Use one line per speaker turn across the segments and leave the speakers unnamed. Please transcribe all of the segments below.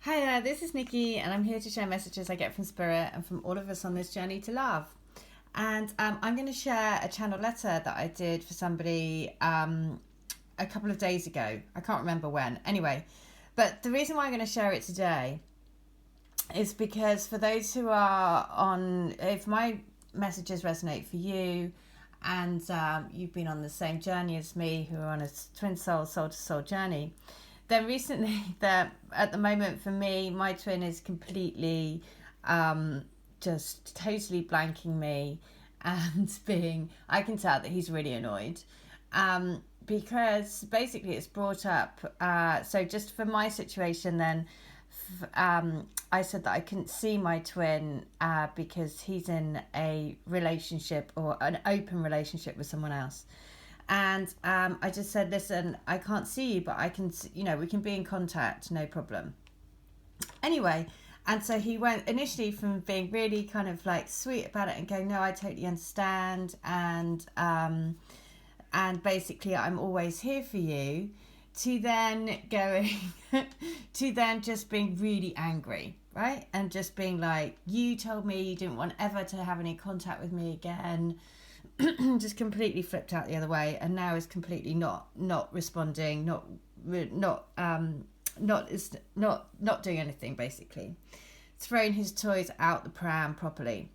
Hi there, this is Nikki, and I'm here to share messages I get from Spirit and from all of us on this journey to love. And I'm going to share a channel letter that I did for somebody a couple of days ago. I can't remember when. Anyway, but the reason why I'm going to share it today is because for those who are on, if my messages resonate for you, and you've been on the same journey as me, who are on a twin soul, soul to soul journey, then recently, that at the moment for me, my twin is completely just totally blanking me and I can tell that he's really annoyed because basically it's brought up, so just for my situation then, I said that I couldn't see my twin because he's in a relationship or an open relationship with someone else. And I just said, listen, I can't see you, but I can, we can be in contact, no problem. Anyway, and so he went initially from being really kind of like sweet about it and going, no, I totally understand. And basically, I'm always here for you, to then going, to then just being really angry, right? And just being like, you told me you didn't want ever to have any contact with me again. Just completely flipped out the other way, and now is completely not responding, not doing anything, basically throwing his toys out the pram properly.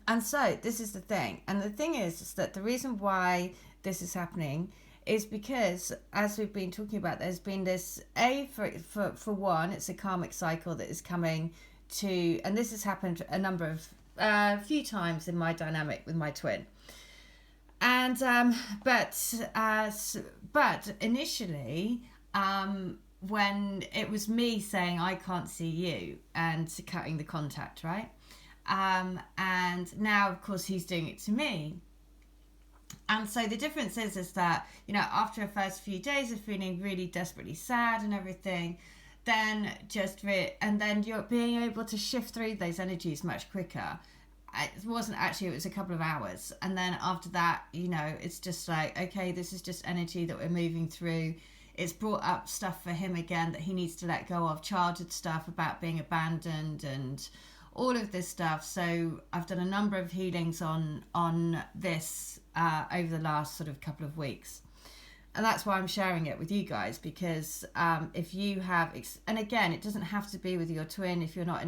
And so this is the thing, and the thing is that the reason why this is happening is because, as we've been talking about, there's been this for one, it's a karmic cycle that is coming to, and this has happened a few times in my dynamic with my twin. And but initially, when it was me saying I can't see you and cutting the contact, right? And now of course he's doing it to me. And so the difference is that, after the first few days of feeling really desperately sad and everything, then and then you're being able to shift through those energies much quicker. It wasn't actually, it was a couple of hours, and then after that, it's just like, okay, this is just energy that we're moving through. It's brought up stuff for him again that he needs to let go of, childhood stuff about being abandoned and all of this stuff. So I've done a number of healings on this over the last sort of couple of weeks. And that's why I'm sharing it with you guys, because if you have, and again, it doesn't have to be with your twin. If you're not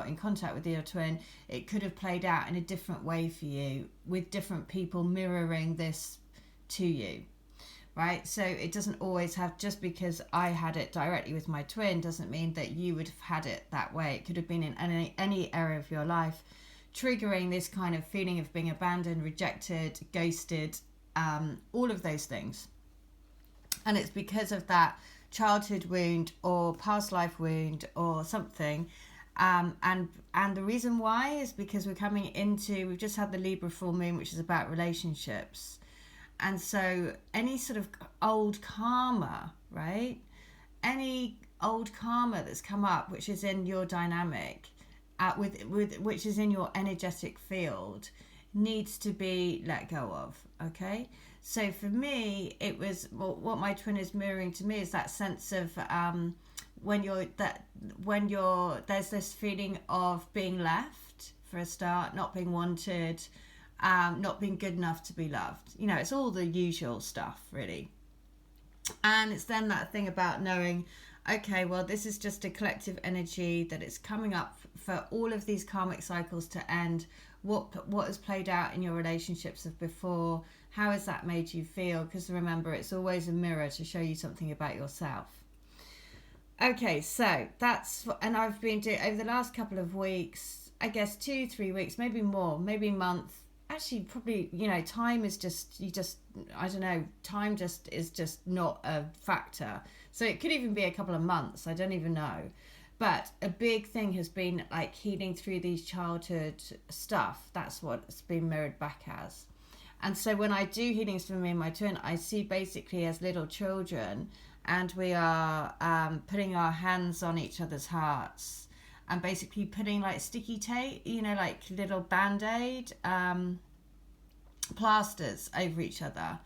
in contact with your twin, it could have played out in a different way for you, with different people mirroring this to you, right? So it doesn't always have, just because I had it directly with my twin doesn't mean that you would have had it that way. It could have been in any area of your life, triggering this kind of feeling of being abandoned, rejected, ghosted, all of those things. And it's because of that childhood wound or past life wound or something. And the reason why is because we've just had the Libra full moon, which is about relationships. And so any sort of old karma, right? Any old karma that's come up, which is in your dynamic, which is in your energetic field, needs to be let go of, okay? So for me, it was, what my twin is mirroring to me is that sense of there's this feeling of being left for a start, not being wanted, not being good enough to be loved. It's all the usual stuff, really. And it's then that thing about knowing, okay, well, this is just a collective energy that is coming up for all of these karmic cycles to end. What has played out in your relationships of before? How has that made you feel? Because remember, it's always a mirror to show you something about yourself. Okay, so and I've been doing over the last couple of weeks, I guess 2-3 weeks, maybe more, maybe a month. Actually, probably, time is I don't know, time is just not a factor. So it could even be a couple of months, I don't even know. But a big thing has been like healing through these childhood stuff. That's what it's been mirrored back as. And so when I do healings for me and my twin, I see basically as little children, and we are putting our hands on each other's hearts and basically putting like sticky tape, like little Band-Aid plasters over each other,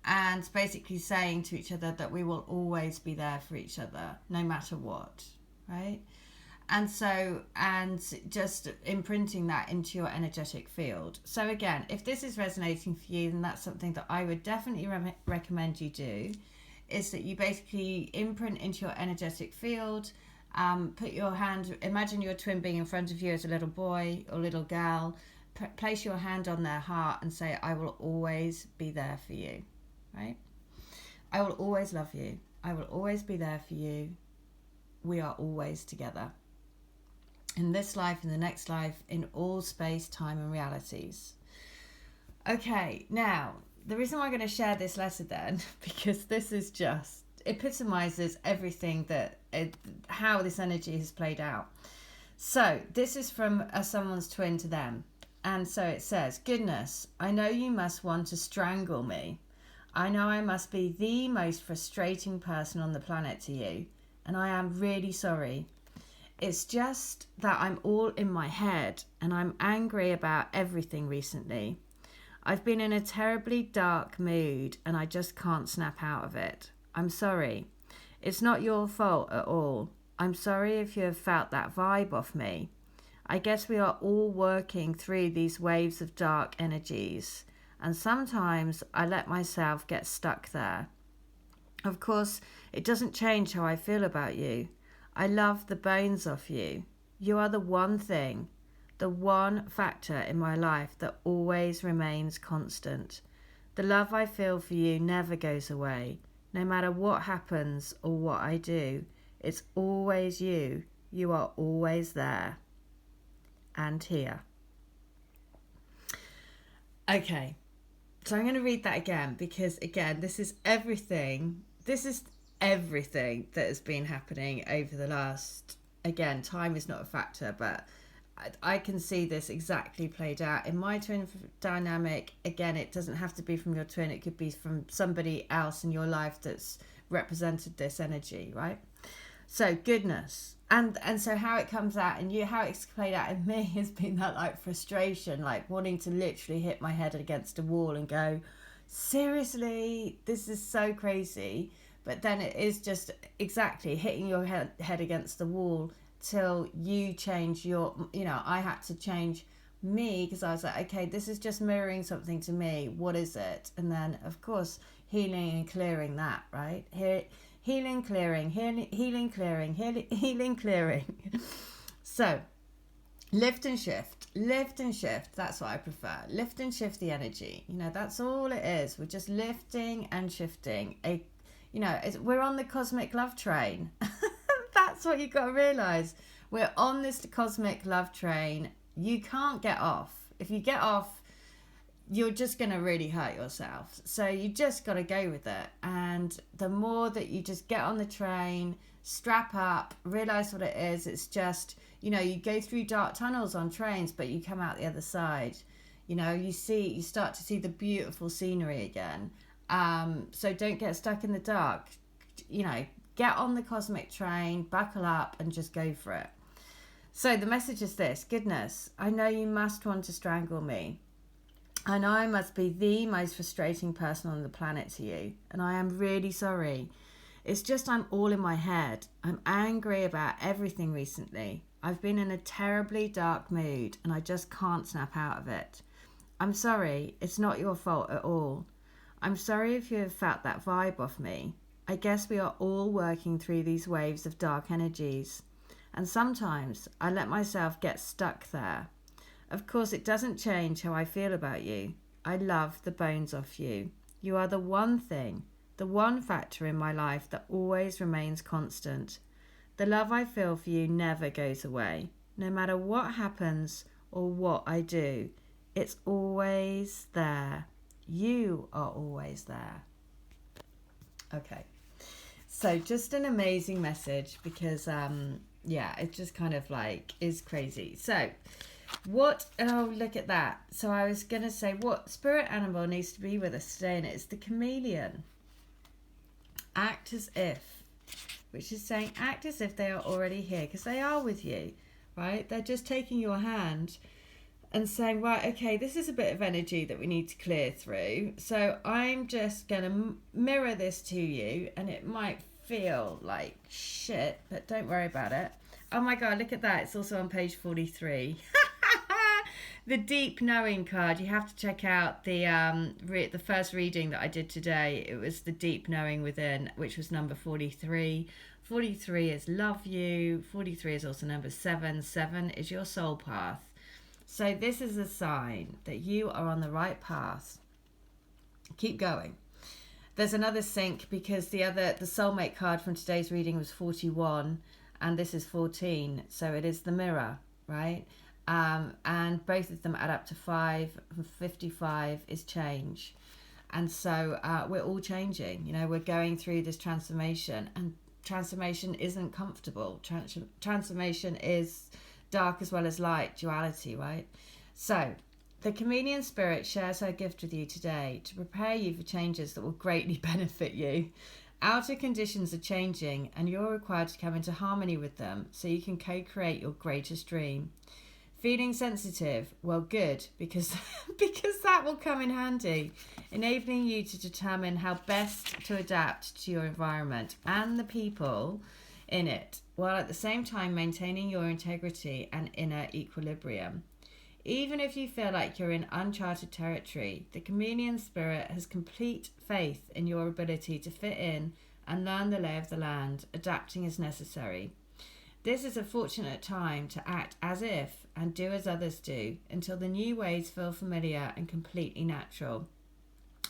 and basically saying to each other that we will always be there for each other no matter what. right? And so, and just imprinting that into your energetic field. So again, if this is resonating for you, then that's something that I would definitely recommend you do, is that you basically imprint into your energetic field. Put your hand, imagine your twin being in front of you as a little boy or little girl. Place your hand on their heart and say, I will always be there for you, right? I will always love you. I will always be there for you. We are always together. In this life, in the next life, in all space, time and realities. Okay, now, the reason why I'm going to share this letter then, because this is just, epitomizes everything how this energy has played out. So, this is from someone's twin to them. And so it says, goodness, I know you must want to strangle me. I know I must be the most frustrating person on the planet to you. And I am really sorry. It's just that I'm all in my head and I'm angry about everything recently. I've been in a terribly dark mood and I just can't snap out of it. I'm sorry. It's not your fault at all. I'm sorry if you have felt that vibe off me. I guess we are all working through these waves of dark energies, and sometimes I let myself get stuck there. Of course, it doesn't change how I feel about you. I love the bones off you. You are the one thing, the one factor in my life that always remains constant. The love I feel for you never goes away. No matter what happens or what I do, it's always you. You are always there. And here. Okay, so I'm going to read that again because, again, this is everything that has been happening over the last, again, time is not a factor, but I can see this exactly played out in my twin dynamic. Again, it doesn't have to be from your twin. It could be from somebody else in your life that's represented this energy, right? So goodness. And so how it comes out in you, how it's played out in me has been that like frustration, like wanting to literally hit my head against a wall and go, seriously, this is so crazy. But then it is just exactly hitting your head against the wall till you change I had to change me because I was like, okay, this is just mirroring something to me. What is it? And then, of course, healing and clearing that, right? Healing, clearing, healing, clearing, healing, clearing. So, lift and shift. That's what I prefer. Lift and shift the energy. That's all it is. We're just lifting and shifting. We're on the cosmic love train. That's what you've got to realise. We're on this cosmic love train. You can't get off. If you get off, you're just going to really hurt yourself. So you just got to go with it. And the more that you just get on the train, strap up, realise what it is. It's just, you go through dark tunnels on trains, but you come out the other side. You start to see the beautiful scenery again. So don't get stuck in the dark. Get on the cosmic train, buckle up and just go for it. So the message is this: goodness, I know you must want to strangle me. I know I must be the most frustrating person on the planet to you, and I am really sorry. It's just I'm all in my head. I'm angry about everything recently. I've been in a terribly dark mood and I just can't snap out of it. I'm sorry, it's not your fault at all. I'm sorry if you have felt that vibe off me. I guess we are all working through these waves of dark energies, and sometimes I let myself get stuck there. Of course, it doesn't change how I feel about you. I love the bones off you. You are the one thing, the one factor in my life that always remains constant. The love I feel for you never goes away. No matter what happens or what I do, it's always there. You are always there. Okay. So just an amazing message because, it just kind of like is crazy. So look at that. So I was going to say what spirit animal needs to be with us today, and it's the chameleon. Act as if, which is saying act as if they are already here, because they are with you, right? They're just taking your hand and saying, right, okay, this is a bit of energy that we need to clear through. So I'm just going to mirror this to you, and it might feel like shit, but don't worry about it. Oh my god, look at that. It's also on page 43. The deep knowing card. You have to check out the first reading that I did today. It was the deep knowing within, which was number 43. 43 is love you. 43 is also number 7. 7 is your soul path. So this is a sign that you are on the right path. Keep going. There's another sync because the soulmate card from today's reading was 41 and this is 14. So it is the mirror, right? And both of them add up to 5. 55 is change. And so we're all changing. You know, we're going through this transformation, and transformation isn't comfortable. Transformation is dark as well as light, duality, right? So the chameleon spirit shares her gift with you today to prepare you for changes that will greatly benefit you. Outer conditions are changing and you're required to come into harmony with them so you can co-create your greatest dream. Feeling sensitive, well, good, because that will come in handy, enabling you to determine how best to adapt to your environment and the people in it, while at the same time maintaining your integrity and inner equilibrium. Even if you feel like you're in uncharted territory, the chameleon spirit has complete faith in your ability to fit in and learn the lay of the land, adapting as necessary. This is a fortunate time to act as if and do as others do until the new ways feel familiar and completely natural.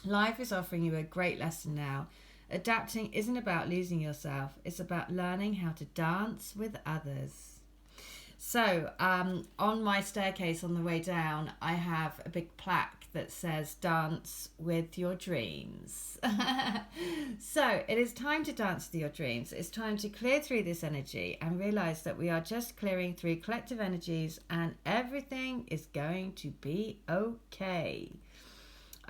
Life is offering you a great lesson now. Adapting isn't about losing yourself, it's about learning how to dance with others. So on my staircase on the way down, I have a big plaque that says dance with your dreams. So it is time to dance with your dreams. It's time to clear through this energy and realize that we are just clearing through collective energies and everything is going to be okay.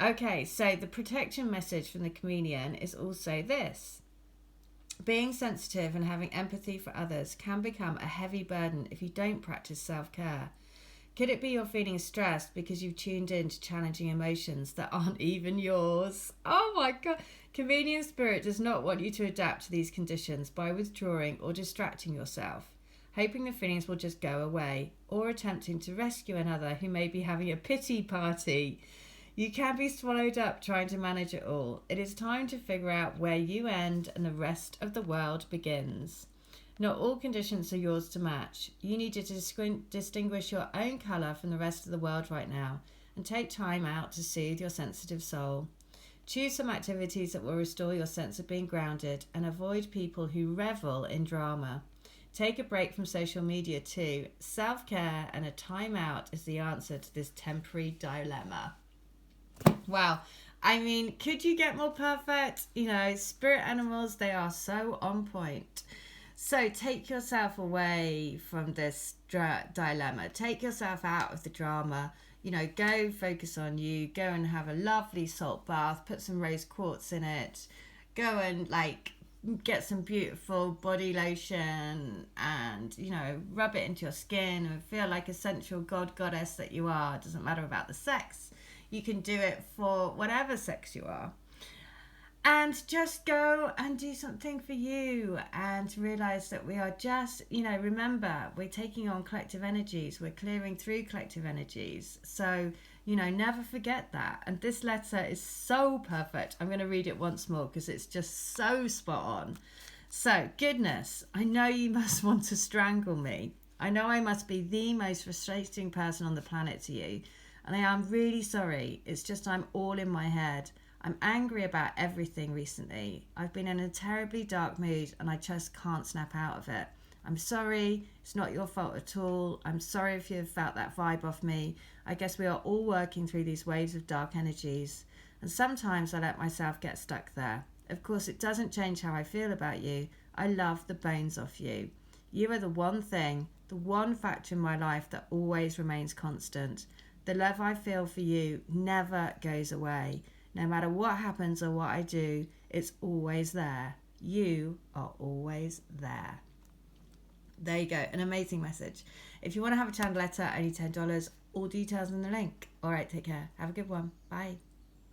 Okay, so the protection message from the chameleon is also this. Being sensitive and having empathy for others can become a heavy burden if you don't practice self-care. Could it be you're feeling stressed because you've tuned in to challenging emotions that aren't even yours? Oh my God. Chameleon spirit does not want you to adapt to these conditions by withdrawing or distracting yourself, hoping the feelings will just go away, or attempting to rescue another who may be having a pity party. You can be swallowed up trying to manage it all. It is time to figure out where you end and the rest of the world begins. Not all conditions are yours to match. You need to distinguish your own colour from the rest of the world right now and take time out to soothe your sensitive soul. Choose some activities that will restore your sense of being grounded and avoid people who revel in drama. Take a break from social media too. Self-care and a time out is the answer to this temporary dilemma. Wow. I mean, could you get more perfect? You know, spirit animals, they are so on point. So take yourself away from this dilemma. Take yourself out of the drama. You know, go focus on you. Go and have a lovely salt bath. Put some rose quartz in it. Go and get some beautiful body lotion and, you know, rub it into your skin and feel like a sensual goddess that you are. It doesn't matter about the sex. You can do it for whatever sex you are. And just go and do something for you and realize that we are just, you know, remember, we're taking on collective energies. We're clearing through collective energies. So, you know, never forget that. And this letter is so perfect. I'm going to read it once more because it's just so spot on. So, goodness, I know you must want to strangle me. I know I must be the most frustrating person on the planet to you. And I am really sorry. It's just I'm all in my head. I'm angry about everything recently. I've been in a terribly dark mood and I just can't snap out of it. I'm sorry. It's not your fault at all. I'm sorry if you've felt that vibe off me. I guess we are all working through these waves of dark energies. And sometimes I let myself get stuck there. Of course, it doesn't change how I feel about you. I love the bones off you. You are the one thing, the one factor in my life that always remains constant. The love I feel for you never goes away. No matter what happens or what I do, it's always there. You are always there. There you go. An amazing message. If you want to have a channel letter, only $10. All details in the link. All right, take care. Have a good one. Bye.